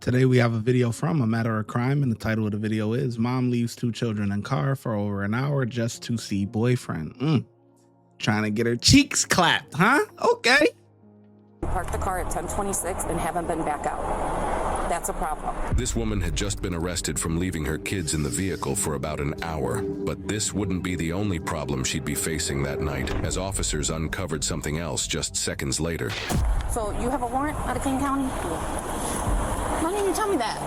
Today we have a video from A Matter of Crime, and the title of the video is Mom Leaves Two Children in Car for Over an Hour Just to See Boyfriend. Trying to get her cheeks clapped, huh? Okay. Parked the car at 10:26 and haven't been back out. That's a problem. This woman had just been arrested from leaving her kids in the vehicle for about an hour, but this wouldn't be the only problem she'd be facing that night, as officers uncovered something else just seconds later. So you have a warrant out of King County? Why didn't you tell me that?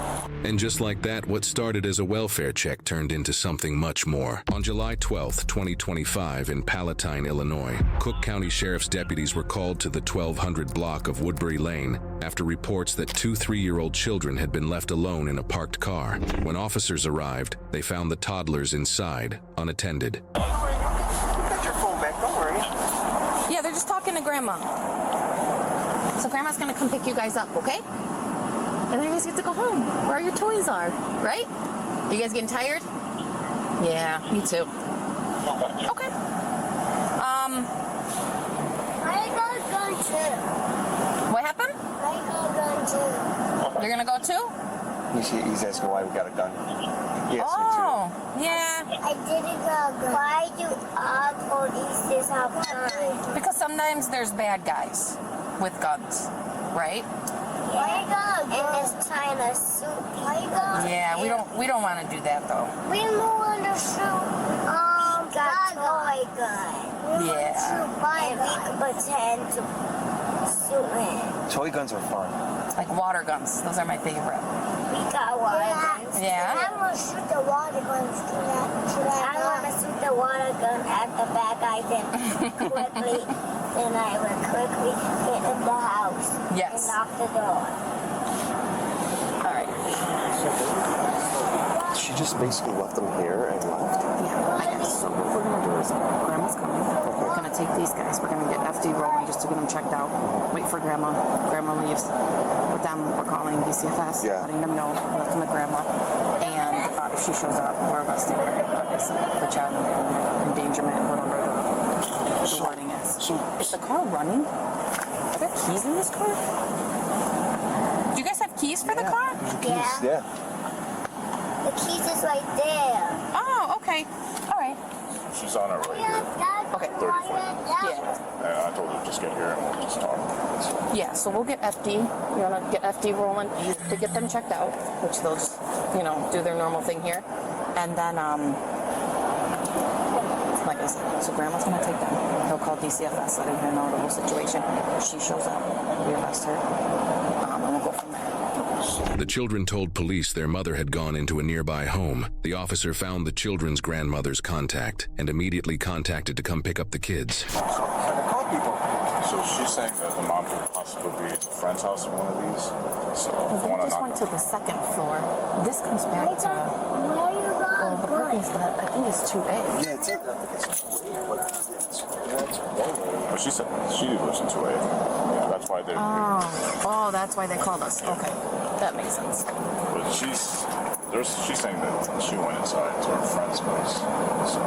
And just like that, what started as a welfare check turned into something much more. On July 12th, 2025, in Palatine, Illinois, Cook County Sheriff's deputies were called to the 1200 block of Woodbury Lane after reports that two 3-year-old children had been left alone in a parked car. When officers arrived, they found the toddlers inside, unattended. You got your phone back, don't worry. Yeah, they're just talking to Grandma. So Grandma's gonna come pick you guys up, okay? And then you guys get to go home, where your toys are, right? You guys getting tired? Yeah, me too. Okay. I got a gun too. What happened? I got a gun too. You're gonna go too? He's asking why we got a gun. Yes, Oh, yeah. I didn't got a gun. Why do all police have guns? Because sometimes there's bad guys with guns, right? Why you got a gun? And it's China soup. Why you got Yeah, we don't want to do that though. We don't want to shoot. Got toy gun. We Yeah. want to shoot my and we can pretend to shoot him. Toy guns are fun. Like water guns. Those are my favorite. We got water guns. Yeah. I want to shoot the water guns to that. I want to shoot the water gun at the bad guy then quickly. Then I will quickly get in the house. Yes. And lock the door. All right. She just basically left them here and left. Yeah, I guess. So what we're gonna do is Grandma's coming. We're gonna take these guys. We're gonna get FD rolling just to get them checked out. Wait for Grandma. Grandma leaves. With them, we're calling DCFS, letting them know we left them with Grandma. And if she shows up, we're arresting her. The child endangerment, whatever the wording is. Is the car running? Are there keys in this car? Do you guys have keys for the car? Yeah. The keys is right there. Oh, okay. All right. She's on her way here. Okay. 30, 40. Yeah. And I told her just get here and we'll just talk. Yeah, so we'll get FD. You want to get FD rolling to get them checked out, which they'll just, do their normal thing here. And then, like I said, so Grandma's going to take them. He'll call DCFS, letting her know the whole situation. If she shows up, we arrest her, and we'll go from there. The children told police their mother had gone into a nearby home. The officer found the children's grandmother's contact and immediately contacted to come pick up the kids. So she's saying that the mom could possibly be at a friend's house in one of these. So They just went to the second floor. This comes back to the parking spot. I think it's 2A. Yeah, it's it. I think it's 2A. But she said she lives in 2A. Yeah, that's why they're here. Oh, that's why they called us. Okay, that makes sense. But she's saying that she went inside to her friend's place. So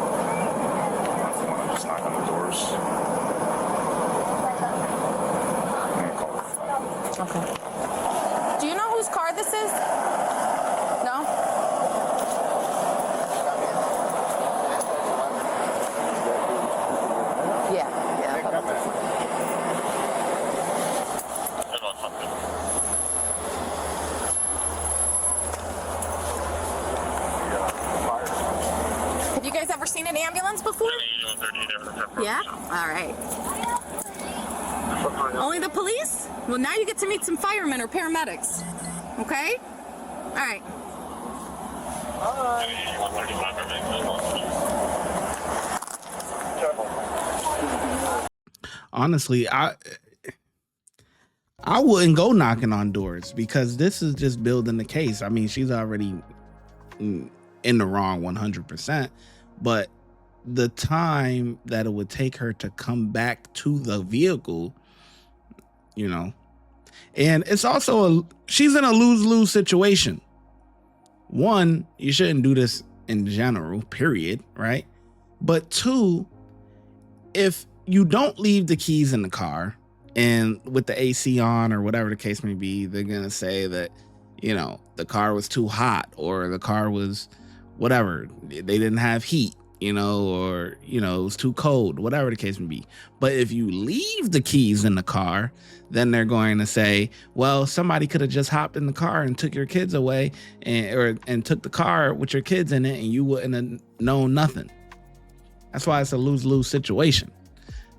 if you want to just knock on the doors. Okay. Do you know whose car this is? No? Yeah, I thought that. Have you guys ever seen an ambulance before? Yeah? All right. Only the police? Well, now you get to meet some firemen or paramedics. Okay? All right. Honestly, I wouldn't go knocking on doors because this is just building the case. I mean, she's already in the wrong 100%, but the time that it would take her to come back to the vehicle, and it's also she's in a lose-lose situation. One, you shouldn't do this in general, period, right? But two, if you don't leave the keys in the car and with the AC on or whatever the case may be, they're going to say that, you know, the car was too hot, or the car was whatever, they didn't have heat, you know, or, you know, it was too cold, whatever the case may be. But if you leave the keys in the car, then they're going to say, well, somebody could have just hopped in the car and took your kids away, and took the car with your kids in it, and you wouldn't have known nothing. That's why it's a lose-lose situation.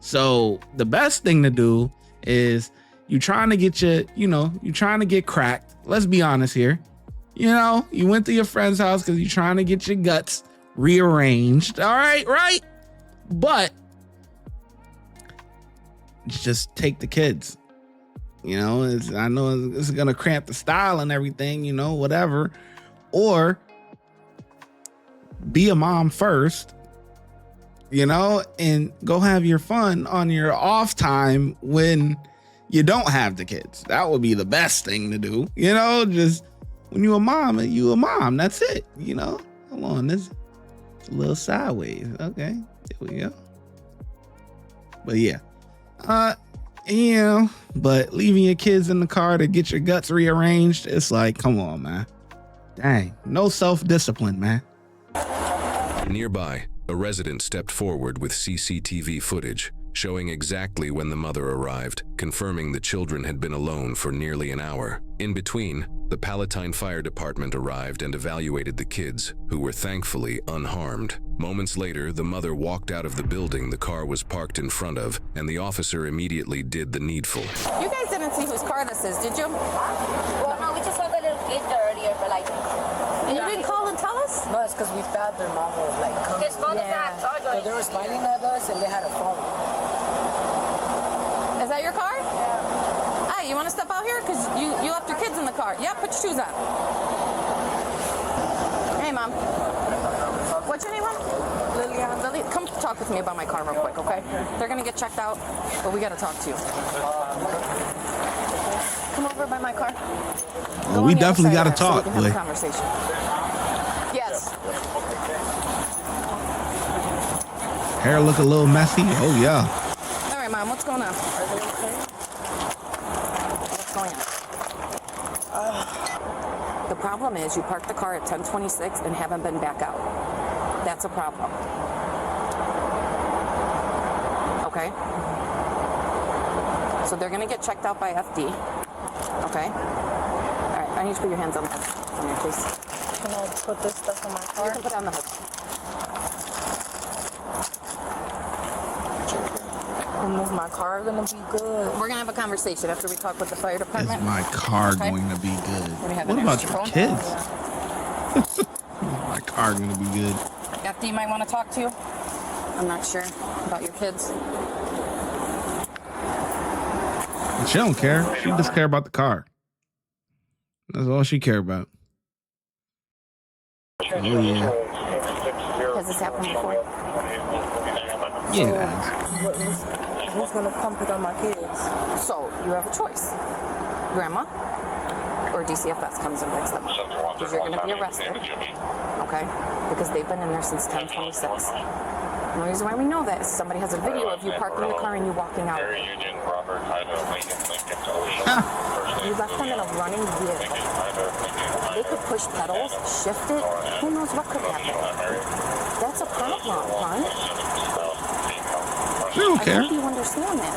So the best thing to do is you trying to get you trying to get cracked. Let's be honest here. You know, you went to your friend's house because you're trying to get your guts rearranged. All right, right? But just take the kids. You know, I know it's going to cramp the style and everything, you know, whatever. Or be a mom first, you know, and go have your fun on your off time when you don't have the kids. That would be the best thing to do. You know, just when you a mom, you a mom. That's it. You know, hold on, this a little sideways. Okay, there we go. But yeah, you know, but leaving your kids in the car to get your guts rearranged, it's like, come on, man. Dang, no self-discipline, man. Nearby, a resident stepped forward with CCTV footage showing exactly when the mother arrived, confirming the children had been alone for nearly an hour. In between, the Palatine Fire Department arrived and evaluated the kids, who were thankfully unharmed. Moments later, the mother walked out of the building the car was parked in front of, and the officer immediately did the needful. You guys didn't see whose car this is, did you? Well, no, we just saw the little kid earlier, but like. And you didn't call and tell us? No, it's because we thought their mom was like coming. His phone is not charged. So they were smiling at us and they had a phone. Is that your car? Yeah. Hey, you want to step out here? Because you left your kids in the car. Yeah, put your shoes on. Hey, Mom. What's your name, Mom? Lily, come talk with me about my car real quick, okay? They're going to get checked out, but we got to talk to you. Come over by my car. Well, we definitely got to talk, so we can have a conversation. Yes. Hair look a little messy. Oh, yeah. All right, Mom, what's going on? What's going on? The problem is you parked the car at 10:26 and haven't been back out. That's a problem. Okay? So they're going to get checked out by FD. Okay? All right, I need you to put your hands on the hood for me, please. Can I put this stuff on my car? You can put it on the hood. Is my car gonna be good? We're going to have a conversation after we talk with the fire department. Is my car Okay. going to be good? me have What an about extra your phone. kids? My car going to be good. FD might want to talk to you. I'm not sure about your kids. But she don't care. She just care about the car. That's all she care about. Oh, yeah. Has this happened before? Yeah. Who's gonna pump it on my kids? So you have a choice. Grandma or DCFS comes and picks them up. Because you're going to be arrested. Okay? Because they've been in there since 10:26. And the reason why we know that is somebody has a video of you parking the car and you walking out. You left them in a running vehicle. They could push pedals, shift it. Who knows what could happen? That's a problem, hon. She don't I care. hope you understand that.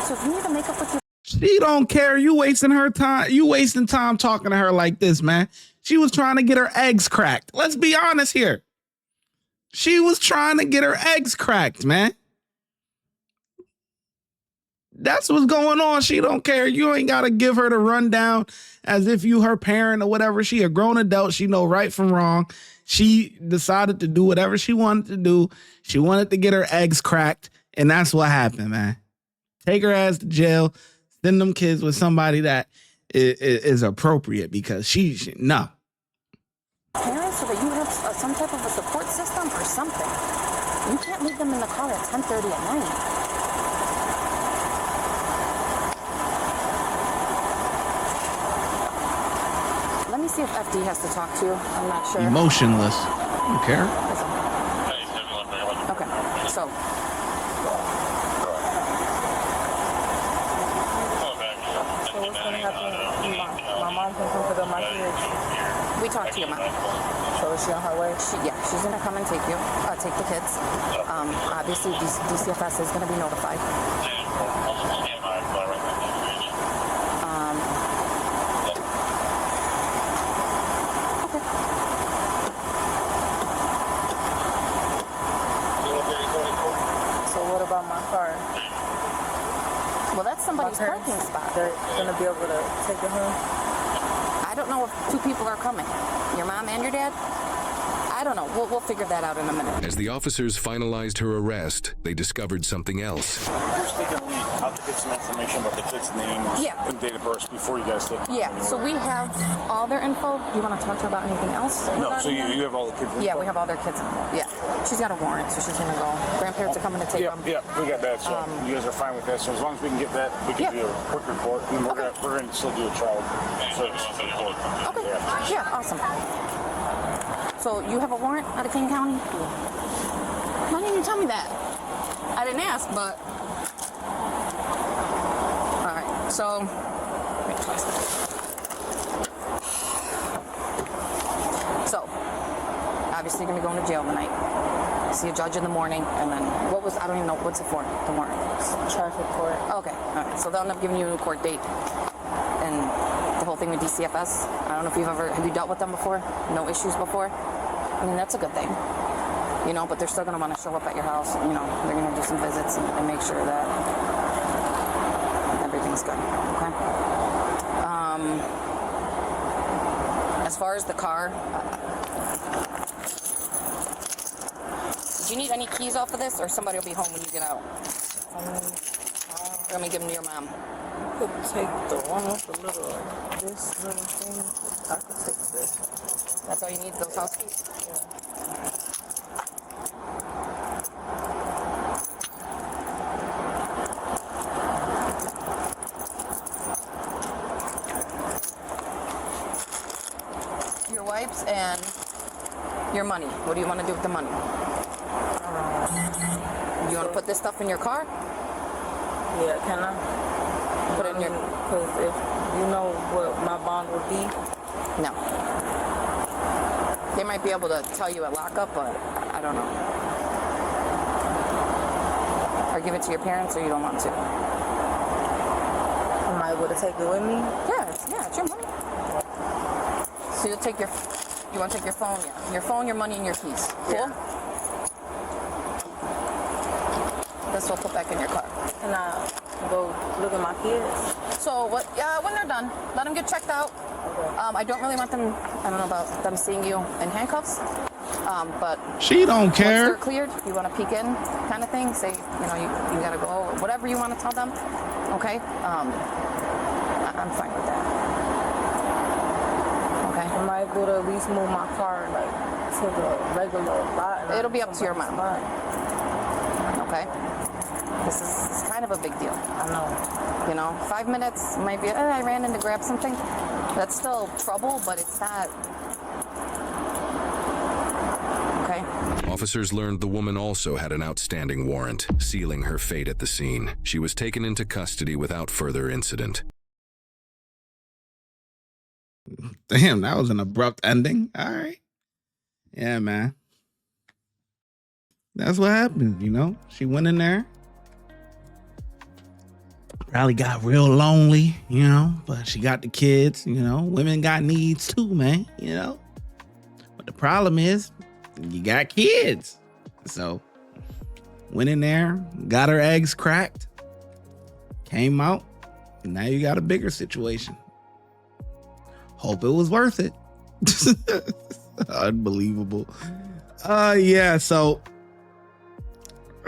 So if you need to make up with your She don't care. You wasting her time. You wasting time talking to her like this, man. She was trying to get her eggs cracked. Let's be honest here. She was trying to get her eggs cracked, man. That's what's going on. She don't care. You ain't got to give her the rundown as if you her parent or whatever. She a grown adult. She know right from wrong. She decided to do whatever she wanted to do. She wanted to get her eggs cracked, and that's what happened, man. Take her ass to jail. Send them kids with somebody that is appropriate, because she no. parents so that you have some type of a support system or something. You can't leave them in the car at 10:30 at night. Let me see if FD has to talk to you. I'm not sure. Emotionless. I don't care. Okay, so So what's gonna happen? My mom can come pick up my kids. We talked to your mom. So is she on her way? She's gonna come and take the kids. Obviously, DCFS is gonna be notified. Okay. So what about my car? Well, that's somebody's My parents, parking spot. They're gonna be able to take it home. I don't know if two people are coming. Your mom and your dad? I don't know. We'll figure that out in a minute. As the officers finalized her arrest, they discovered something else. First, they can leave. I'll have to get some information about the kids' names and date of birth before you guys take them. Yeah, so we have all their info. Do you want to talk to her about anything else? No, so regarding them? you have all the kids' info? Yeah, we have all their kids. Yeah. She's got a warrant, so she's going to go. Grandparents are coming to take them. Yeah, we got that. So you guys are fine with that. So as long as we can get that, we can do a quick report. And we're going to still do a child service report. Okay. Yeah, awesome. So you have a warrant out of King County? Why didn't you tell me that? I didn't ask, but... All right, so... So, obviously you're going to be going to jail tonight. See a judge in the morning, and then... I don't even know, what's it for, the warrant? Traffic court. Okay, all right. So they'll end up giving you a court date. And the whole thing with DCFS, I don't know if have you dealt with them before? No issues before? I mean, that's a good thing. You know, but they're still going to want to show up at your house. You know, they're going to do some visits and make sure that everything's good, okay? As far as the car, do you need any keys off of this, or somebody will be home when you get out? Let me give them to your mom. You could take the one with the little, this little thing. I could take this. That's all you need, those house keys? Your wipes and your money. What do you want to do with the money? Do you want to put this stuff in your car? Yeah, can I? Put it in your... Because if you know what my bond would be. No. They might be able to tell you at lockup, but I don't know. Or give it to your parents, or you don't want to. Am I able to take it with me? Yeah, it's your money. So you'll take your... You want to take your phone? Yeah. Your phone, your money, and your keys. Cool? Yeah. This will put back in your car. Can I go look at my kids? So what? When they're done, let them get checked out. Okay. I don't really want them. I don't know about them seeing you in handcuffs. But She don't once they're care. cleared, you want to peek in, kind of thing. Say, you gotta go, or whatever you want to tell them. Okay. I'm fine with that. Okay. Am I able to at least move my car like to the regular lot? It'll be up to your mom. Spot? Okay. This is kind of a big deal. I know. 5 minutes might be, I ran in to grab something. That's still trouble, but it's not. Okay. Officers learned the woman also had an outstanding warrant, sealing her fate at the scene. She was taken into custody without further incident. Damn, that was an abrupt ending. All right. Yeah, man. That's what happened, She went in there. Probably got real lonely, but she got the kids, Women got needs too, man, But the problem is, you got kids. So, went in there, got her eggs cracked, came out, and now you got a bigger situation. Hope it was worth it. Unbelievable. Yeah, so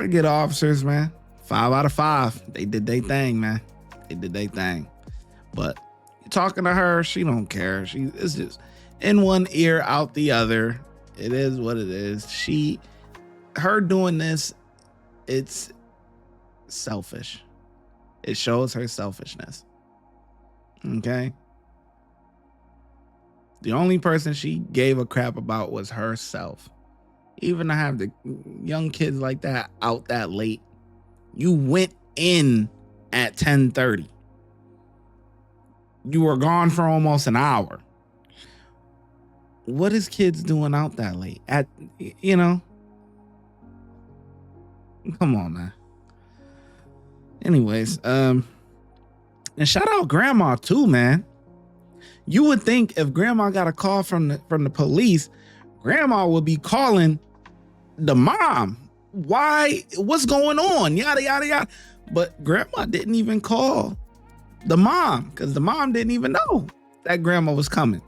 get officers, man. 5 out of 5. They did their thing, man. They did their thing. But you're talking to her, she don't care. It's just in one ear, out the other. It is what it is. Her doing this, it's selfish. It shows her selfishness. Okay? The only person she gave a crap about was herself. Even to have the young kids like that out that late. You went in at 10:30. You were gone for almost an hour. What is kids doing out that late? Come on, man. Anyways, and shout out grandma too, man. You would think if grandma got a call from the police, grandma would be calling the mom. Why? What's going on? Yada, yada, yada. But grandma didn't even call the mom because the mom didn't even know that grandma was coming.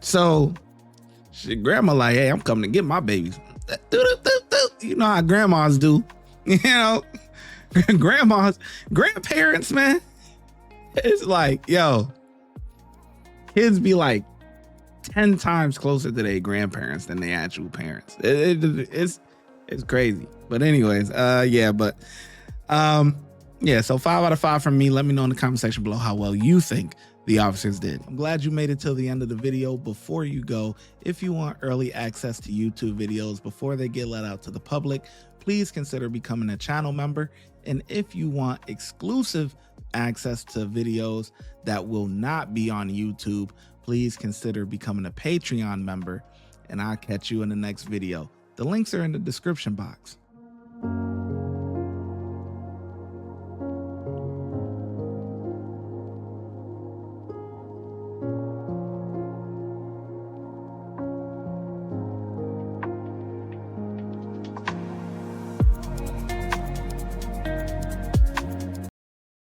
So grandma like, hey, I'm coming to get my babies. You know how grandmas do. Grandparents, man. It's like, yo, kids be like 10 times closer to their grandparents than their actual parents. It's crazy. But anyways, so 5 out of 5 from me. Let me know in the comment section below how well you think the officers did. I'm glad you made it till the end of the video. Before you go, if you want early access to YouTube videos before they get let out to the public, please consider becoming a channel member. And if you want exclusive access to videos that will not be on YouTube, please consider becoming a Patreon member, and I'll catch you in the next video. The links are in the description box.